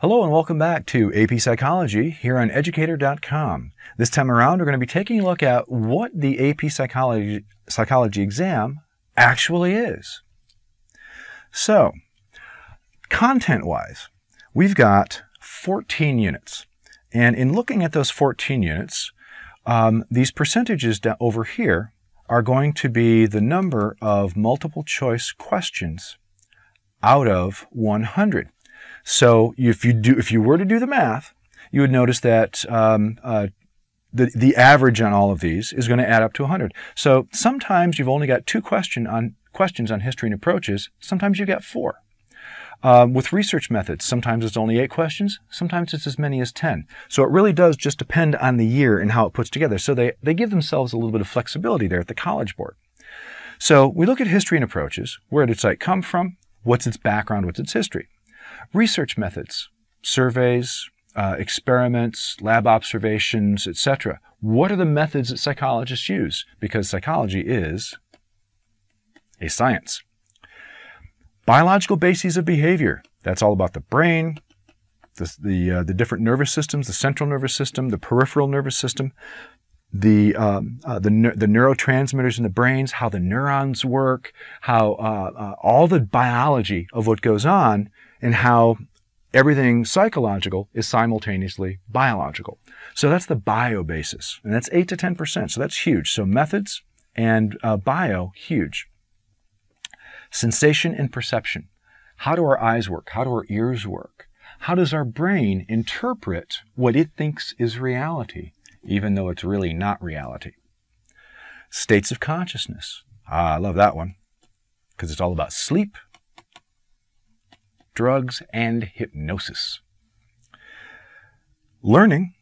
Hello and welcome back to AP Psychology here on Educator.com. This time around, we're going to be taking a look at what the AP Psychology exam actually is. So, content-wise, we've got 14 units. And in looking at those 14 units, these percentages over here are going to be the number of multiple choice questions out of 100. So if you were to do the math, you would notice that the average on all of these is going to add up to 100. So sometimes you've only got two questions on history and approaches. Sometimes you get 4. With research methods, sometimes it's only 8 questions. Sometimes it's as many as 10. So it really does just depend on the year and how it puts together. So they give themselves a little bit of flexibility there at the College Board. So we look at history and approaches. Where did site come from? What's its background? What's its history? Research methods, surveys, experiments, lab observations, etc. What are the methods that psychologists use? Because psychology is a science. Biological bases of behavior. That's all about the brain, the different nervous systems, the central nervous system, the peripheral nervous system, the neurotransmitters in the brains, how the neurons work, how all the biology of what goes on, and how everything psychological is simultaneously biological. So that's the bio basis, and that's 8 to 10%, so that's huge. So methods and bio, huge. Sensation and perception. How do our eyes work? How do our ears work? How does our brain interpret what it thinks is reality, even though it's really not reality? States of consciousness. I love that one, because it's all about sleep, drugs, and hypnosis. Learning,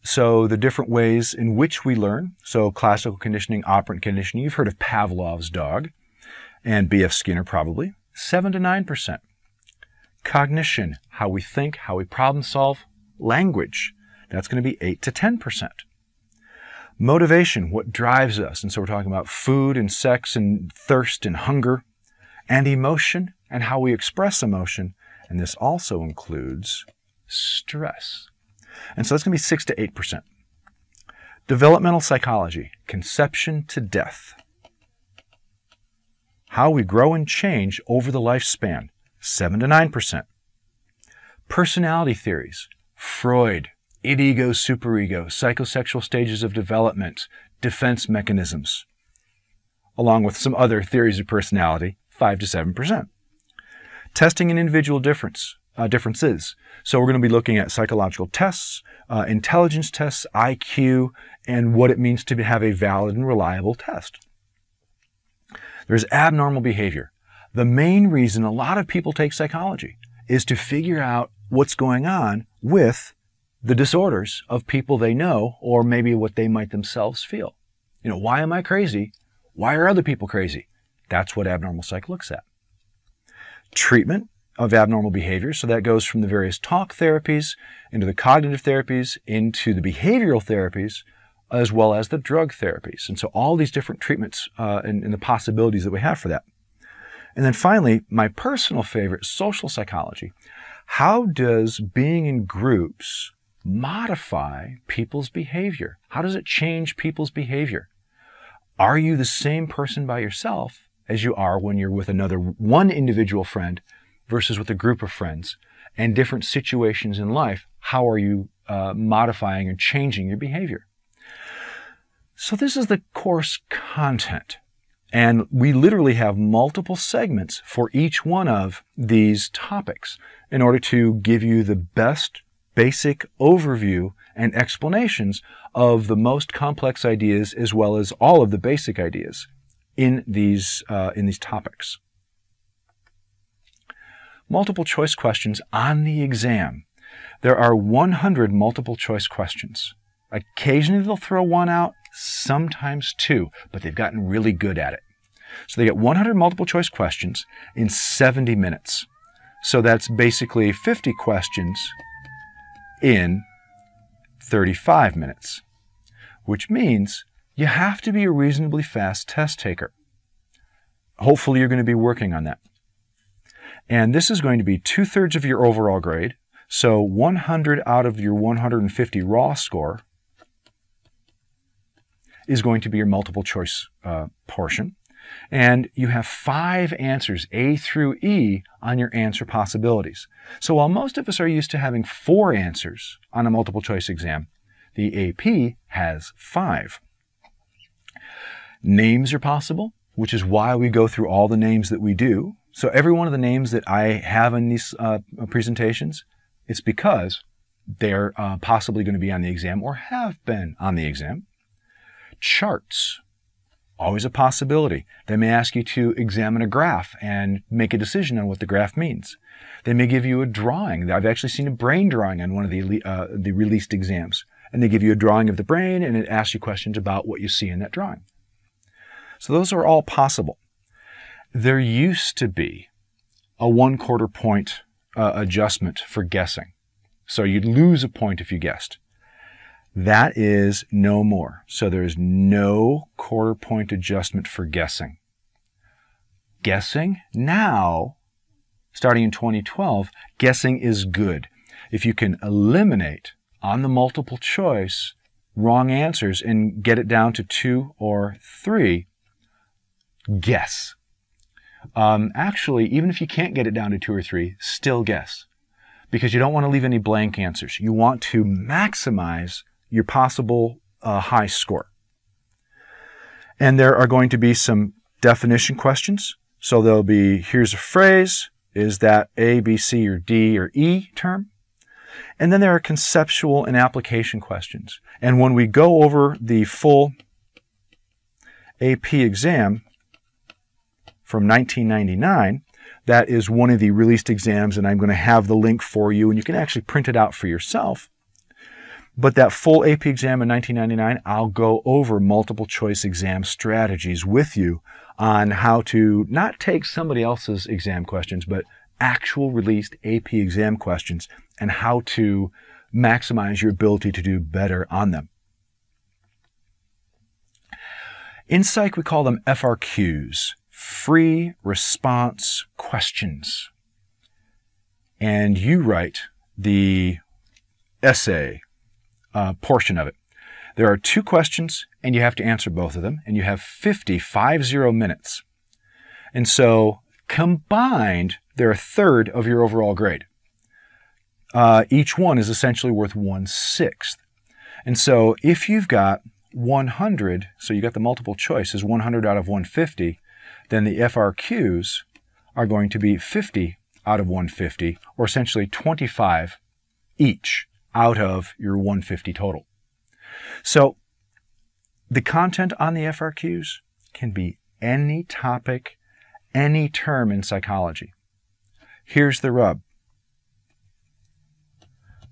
so the different ways in which we learn. So classical conditioning, operant conditioning. You've heard of Pavlov's dog, and B.F. Skinner probably. 7 to 9%. Cognition, how we think, how we problem solve. Language, that's going to be 8 to 10%. Motivation, what drives us. And so we're talking about food and sex and thirst and hunger. And emotion, and how we express emotion. And this also includes stress. And so that's going to be 6 to 8%. Developmental psychology, conception to death. How we grow and change over the lifespan, 7 to 9%. Personality theories, Freud, id-ego, superego, psychosexual stages of development, defense mechanisms, along with some other theories of personality, 5 to 7%. Testing and individual differences. So we're going to be looking at psychological tests, intelligence tests, IQ, and what it means to have a valid and reliable test. There's abnormal behavior. The main reason a lot of people take psychology is to figure out what's going on with the disorders of people they know, or maybe what they might themselves feel. You know, why am I crazy? Why are other people crazy? That's what abnormal psych looks at. Treatment of abnormal behavior. So that goes from the various talk therapies into the cognitive therapies, into the behavioral therapies, as well as the drug therapies. And so all these different treatments and the possibilities that we have for that. And then finally, my personal favorite, social psychology. How does being in groups modify people's behavior? How does it change people's behavior? Are you the same person by yourself as you are when you're with one individual friend versus with a group of friends, and different situations in life? How are you modifying and changing your behavior? So this is the course content, and we literally have multiple segments for each one of these topics in order to give you the best basic overview and explanations of the most complex ideas, as well as all of the basic ideas in these topics. Multiple choice questions on the exam. There are 100 multiple choice questions. Occasionally they'll throw one out, sometimes 2, but they've gotten really good at it. So they get 100 multiple choice questions in 70 minutes. So that's basically 50 questions in 35 minutes, which means you have to be a reasonably fast test taker. Hopefully you're going to be working on that. And this is going to be 2/3 of your overall grade. So 100 out of your 150 raw score is going to be your multiple choice portion. And you have 5 answers, A through E, on your answer possibilities. So while most of us are used to having 4 answers on a multiple choice exam, the AP has 5. Names are possible, which is why we go through all the names that we do. So every one of the names that I have in these presentations, it's because they're possibly going to be on the exam or have been on the exam. Charts, always a possibility. They may ask you to examine a graph and make a decision on what the graph means. They may give you a drawing. I've actually seen a brain drawing on one of the released exams. And they give you a drawing of the brain, and it asks you questions about what you see in that drawing. So those are all possible. There used to be a 1/4 point adjustment for guessing. So you'd lose a point if you guessed. That is no more. So there's no 1/4 point adjustment for guessing. Guessing now, starting in 2012, guessing is good. If you can eliminate on the multiple choice wrong answers and get it down to 2 or 3, guess. Actually, even if you can't get it down to 2 or 3, still guess. Because you don't want to leave any blank answers. You want to maximize your possible high score. And there are going to be some definition questions. So there'll be, here's a phrase, is that A, B, C, or D, or E term? And then there are conceptual and application questions. And when we go over the full AP exam from 1999, that is one of the released exams, and I'm going to have the link for you, and you can actually print it out for yourself. But that full AP exam in 1999, I'll go over multiple choice exam strategies with you on how to not take somebody else's exam questions, but actual released AP exam questions and how to maximize your ability to do better on them. In Psych, we call them FRQs, free response questions. And you write the essay portion of it. There are 2 questions, and you have to answer both of them, and you have 50 minutes. And so combined, they're a third of your overall grade. Each one is essentially worth 1/6. And so if you've got 100, so you got the multiple choice is 100 out of 150, then the FRQs are going to be 50 out of 150, or essentially 25 each out of your 150 total. So the content on the FRQs can be any topic, any term in psychology. Here's the rub.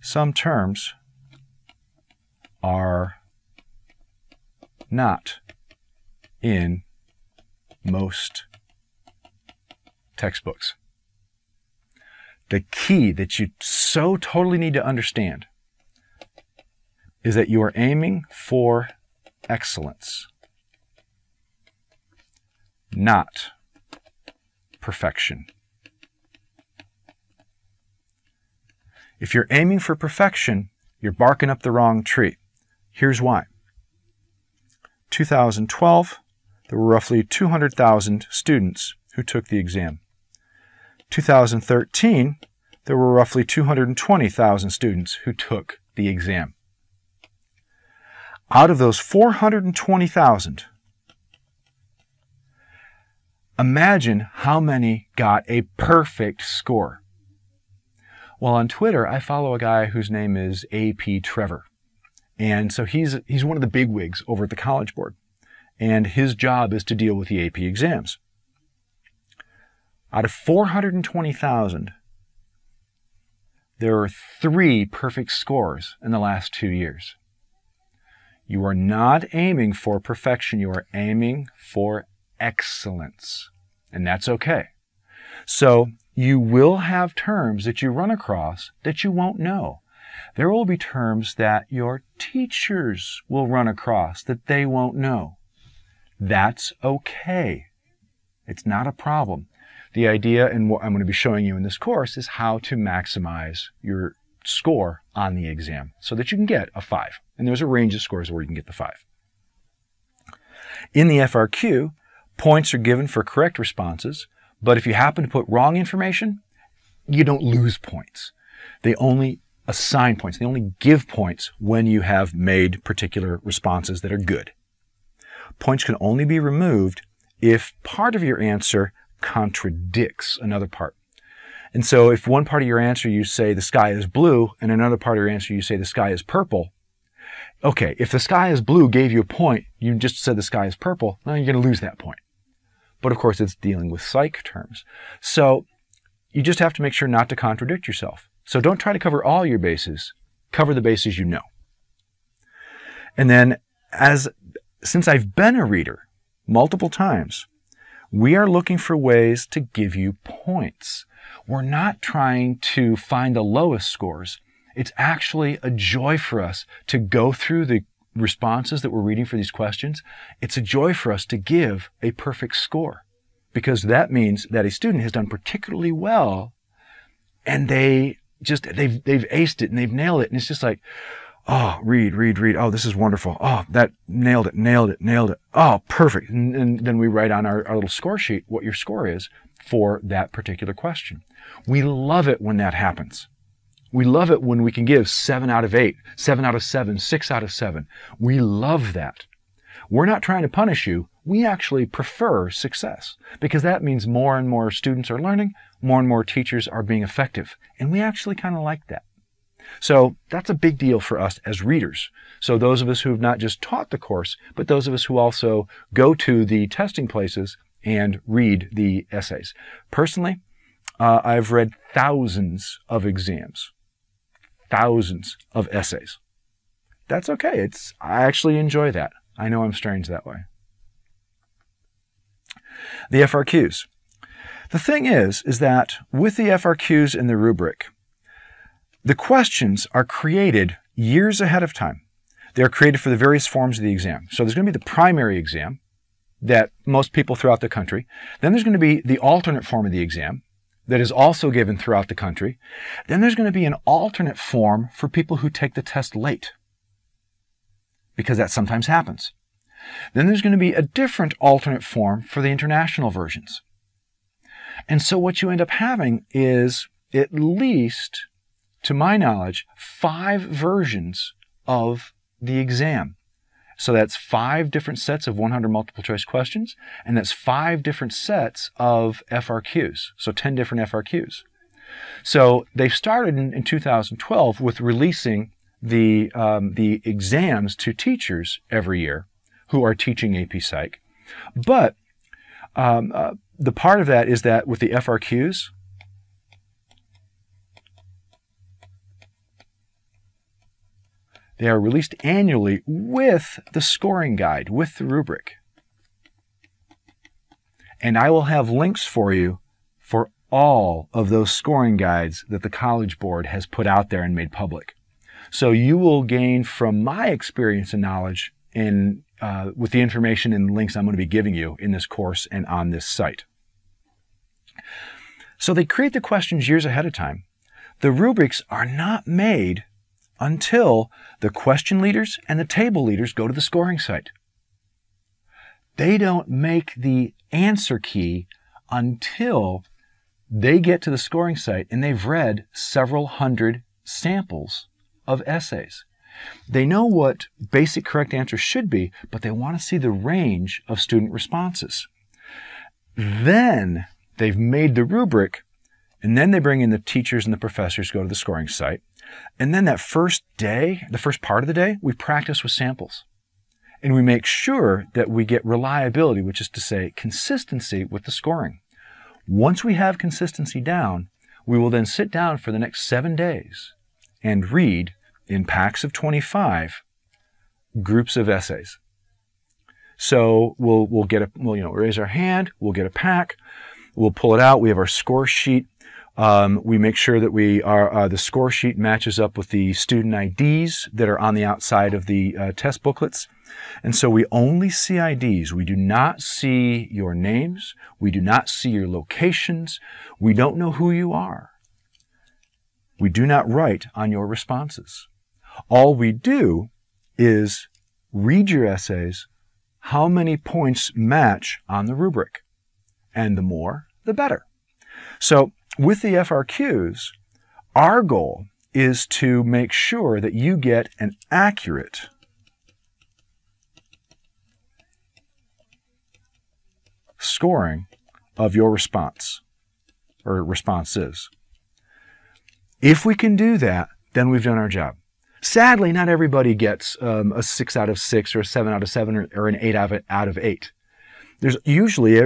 Some terms are not in most textbooks. The key that you so totally need to understand is that you are aiming for excellence, not perfection. If you're aiming for perfection, you're barking up the wrong tree. Here's why. 2012, there were roughly 200,000 students who took the exam. 2013, there were roughly 220,000 students who took the exam. Out of those 420,000, imagine how many got a perfect score. Well, on Twitter, I follow a guy whose name is AP Trevor. And so he's one of the bigwigs over at the College Board. And his job is to deal with the AP exams. Out of 420,000, there are 3 perfect scores in the last 2 years. You are not aiming for perfection. You are aiming for excellence. And that's okay. So you will have terms that you run across that you won't know. There will be terms that your teachers will run across that they won't know. That's okay. It's not a problem. The idea, and what I'm going to be showing you in this course, is how to maximize your score on the exam so that you can get a 5. And there's a range of scores where you can get the 5. In the FRQ, points are given for correct responses, but if you happen to put wrong information, you don't lose points. They only assign points. They only give points when you have made particular responses that are good. Points can only be removed if part of your answer contradicts another part. And so if one part of your answer you say the sky is blue, and another part of your answer you say the sky is purple, okay, if the sky is blue gave you a point, you just said the sky is purple, well, you're going to lose that point. But of course, it's dealing with psych terms. So you just have to make sure not to contradict yourself. So don't try to cover all your bases. Cover the bases you know. And then, since I've been a reader multiple times, we are looking for ways to give you points. We're not trying to find the lowest scores. It's actually a joy for us to go through the responses that we're reading for these questions. It's a joy for us to give a perfect score, because that means that a student has done particularly well and they've aced it and they've nailed it. And it's just like, oh, read. Oh, this is wonderful. Oh, that nailed it. Oh, perfect. And then we write on our little score sheet what your score is for that particular question. We love it when that happens. We love it when we can give 7 out of 8, 7 out of 7, 6 out of 7. We love that. We're not trying to punish you. We actually prefer success, because that means more and more students are learning, more and more teachers are being effective. And we actually kind of like that. So that's a big deal for us as readers. So those of us who have not just taught the course, but those of us who also go to the testing places and read the essays. Personally, I've read thousands of exams, thousands of essays. That's okay. I actually enjoy that. I know I'm strange that way. The FRQs. The thing is that with the FRQs and the rubric, the questions are created years ahead of time. They're created for the various forms of the exam. So there's going to be the primary exam that most people throughout the country. Then there's going to be the alternate form of the exam that is also given throughout the country. Then there's going to be an alternate form for people who take the test late, because that sometimes happens. Then there's going to be a different alternate form for the international versions. And so what you end up having is, at least, to my knowledge, 5 versions of the exam. So that's 5 different sets of 100 multiple choice questions, and that's 5 different sets of FRQs, so 10 different FRQs. So they've started in 2012 with releasing the exams to teachers every year who are teaching AP Psych. But the part of that is that with the FRQs, they are released annually with the scoring guide, with the rubric. And I will have links for you for all of those scoring guides that the College Board has put out there and made public. So you will gain from my experience and knowledge with the information and links I'm going to be giving you in this course and on this site. So they create the questions years ahead of time. The rubrics are not made until the question leaders and the table leaders go to the scoring site. They don't make the answer key until they get to the scoring site and they've read several hundred samples of essays. They know what basic correct answers should be, but they want to see the range of student responses. Then they've made the rubric, and then they bring in the teachers and the professors to go to the scoring site. And then that first day, the first part of the day, we practice with samples. And we make sure that we get reliability, which is to say consistency with the scoring. Once we have consistency down, we will then sit down for the next 7 days and read in packs of 25 groups of essays. So we'll raise our hand, we'll get a pack, we'll pull it out, we have our score sheet. We make sure that the score sheet matches up with the student IDs that are on the outside of the test booklets. And so we only see IDs. We do not see your names. We do not see your locations. We don't know who you are. We do not write on your responses. All we do is read your essays, how many points match on the rubric. And the more, the better. So with the FRQs, our goal is to make sure that you get an accurate scoring of your response or responses. If we can do that, then we've done our job. Sadly, not everybody gets a 6 out of 6 or a 7 out of 7 or an 8 out of 8. There's usually,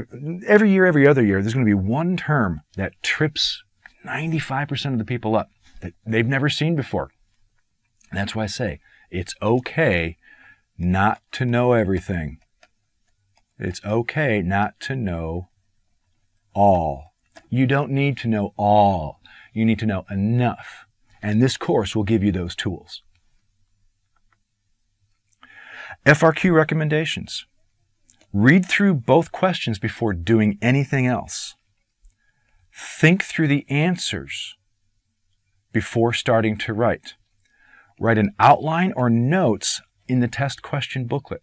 every year, every other year, there's going to be one term that trips 95% of the people up that they've never seen before. And that's why I say it's okay not to know everything. It's okay not to know all. You don't need to know all. You need to know enough. And this course will give you those tools. FRQ recommendations. Read through both questions before doing anything else. Think through the answers before starting to write. Write an outline or notes in the test question booklet,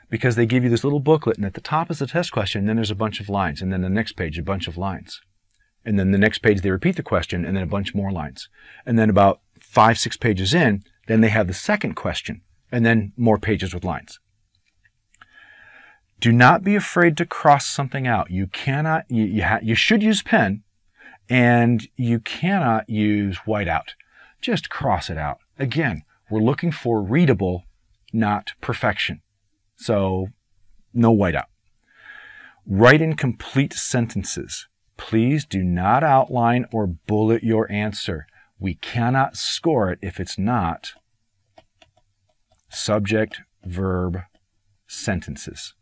because they give you this little booklet, and at the top is the test question, and then there's a bunch of lines, and then the next page, a bunch of lines. And then the next page, they repeat the question, and then a bunch more lines. And then about 5, 6 pages in, then they have the second question, and then more pages with lines. Do not be afraid to cross something out. You cannot, you should use pen, and you cannot use whiteout. Just cross it out. Again, we're looking for readable, not perfection. So, no whiteout. Write in complete sentences. Please do not outline or bullet your answer. We cannot score it if it's not subject, verb, sentences.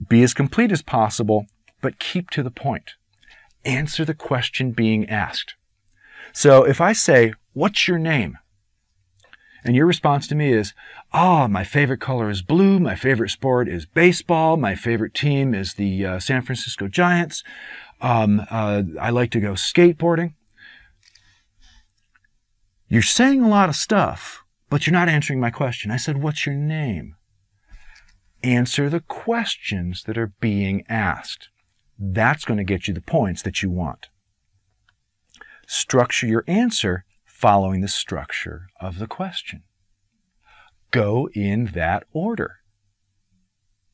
Be as complete as possible, but keep to the point. Answer the question being asked. So if I say, "What's your name?" and your response to me is, my favorite color is blue, my favorite sport is baseball, my favorite team is the San Francisco Giants, I like to go skateboarding. You're saying a lot of stuff, but you're not answering my question. I said, "What's your name?" Answer the questions that are being asked. That's going to get you the points that you want. Structure your answer following the structure of the question. Go in that order.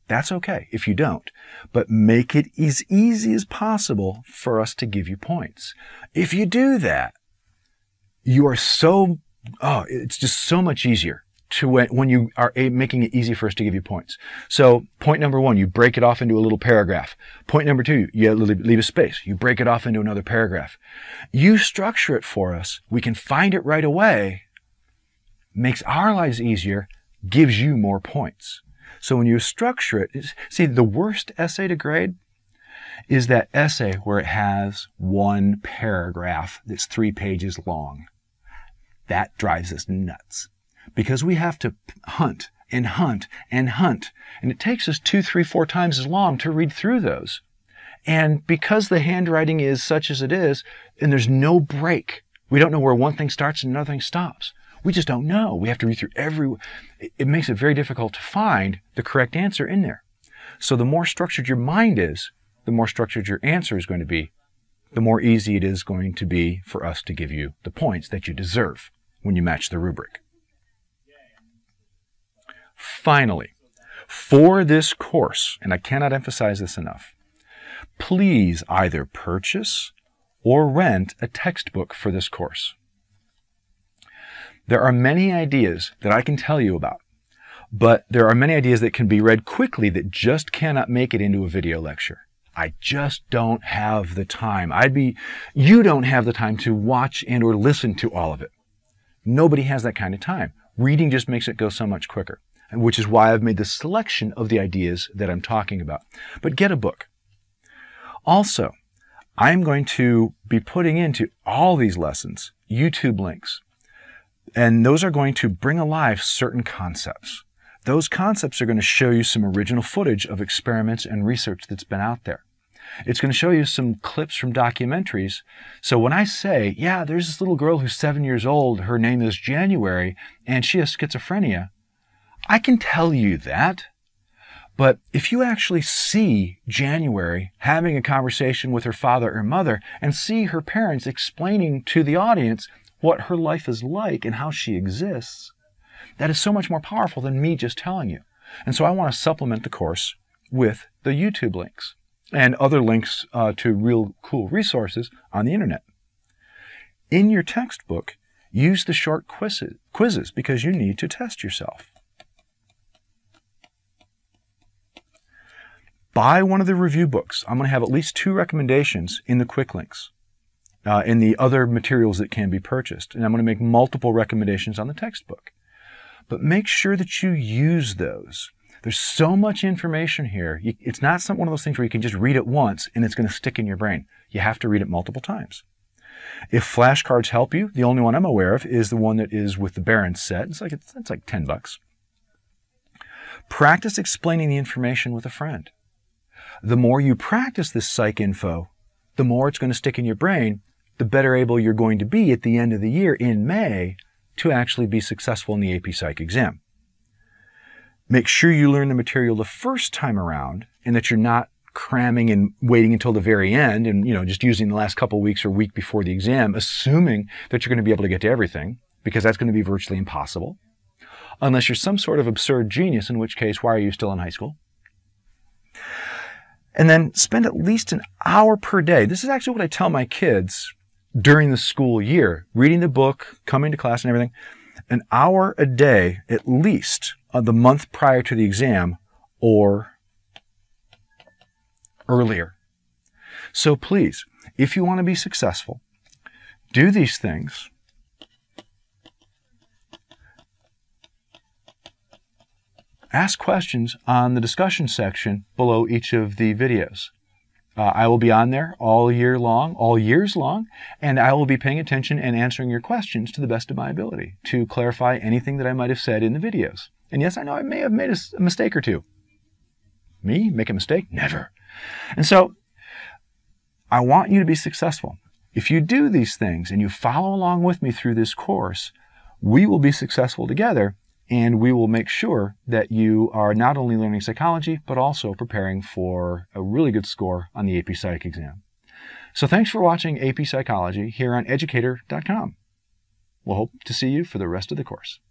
That's okay if you don't, but make it as easy as possible for us to give you points. If you do that, you are it's just so much easier to when you are making it easy for us to give you points. So point number 1, you break it off into a little paragraph. Point number 2, you leave a space. You break it off into another paragraph. You structure it for us. We can find it right away. Makes our lives easier, gives you more points. So when you structure it, see, the worst essay to grade is that essay where it has one paragraph that's 3 pages long. That drives us nuts. Because we have to hunt and hunt and hunt. And it takes us 2, 3, 4 times as long to read through those. And because the handwriting is such as it is, and there's no break, we don't know where one thing starts and another thing stops. We just don't know. We have to read through it makes it very difficult to find the correct answer in there. So the more structured your mind is, the more structured your answer is going to be, the more easy it is going to be for us to give you the points that you deserve when you match the rubric. Finally, for this course, and I cannot emphasize this enough, please either purchase or rent a textbook for this course. There are many ideas that I can tell you about, but there are many ideas that can be read quickly that just cannot make it into a video lecture. I just don't have the time. You don't have the time to watch and or listen to all of it. Nobody has that kind of time. Reading just makes it go so much quicker, which is why I've made this selection of the ideas that I'm talking about. But get a book. Also, I'm going to be putting into all these lessons YouTube links, and those are going to bring alive certain concepts. Those concepts are going to show you some original footage of experiments and research that's been out there. It's going to show you some clips from documentaries. So when I say, yeah, there's this little girl who's 7 years old, her name is January, and she has schizophrenia, I can tell you that. But if you actually see January having a conversation with her father or mother and see her parents explaining to the audience what her life is like and how she exists, that is so much more powerful than me just telling you. And so I want to supplement the course with the YouTube links and other links to real cool resources on the internet. In your textbook, use the short quizzes because you need to test yourself. Buy one of the review books. I'm going to have at least 2 recommendations in the quick links, in the other materials that can be purchased. And I'm going to make multiple recommendations on the textbook. But make sure that you use those. There's so much information here. It's not one of those things where you can just read it once and it's going to stick in your brain. You have to read it multiple times. If flashcards help you, the only one I'm aware of is the one that is with the Barron's set. It's like $10. Practice explaining the information with a friend. The more you practice this psych info, the more it's going to stick in your brain, the better able you're going to be at the end of the year in May to actually be successful in the AP Psych exam. Make sure you learn the material the first time around and that you're not cramming and waiting until the very end and just using the last couple of weeks or week before the exam, assuming that you're going to be able to get to everything, because that's going to be virtually impossible. Unless you're some sort of absurd genius, in which case, why are you still in high school? And then spend at least an hour per day. This is actually what I tell my kids during the school year, reading the book, coming to class and everything. An hour a day, at least, the month prior to the exam or earlier. So please, if you want to be successful, do these things. Ask questions on the discussion section below each of the videos. I will be on there all years long, and I will be paying attention and answering your questions to the best of my ability to clarify anything that I might have said in the videos. And yes, I know I may have made a mistake or two. Me? Make a mistake? Never. And so, I want you to be successful. If you do these things and you follow along with me through this course, we will be successful together. And we will make sure that you are not only learning psychology, but also preparing for a really good score on the AP Psych exam. So thanks for watching AP Psychology here on Educator.com. We'll hope to see you for the rest of the course.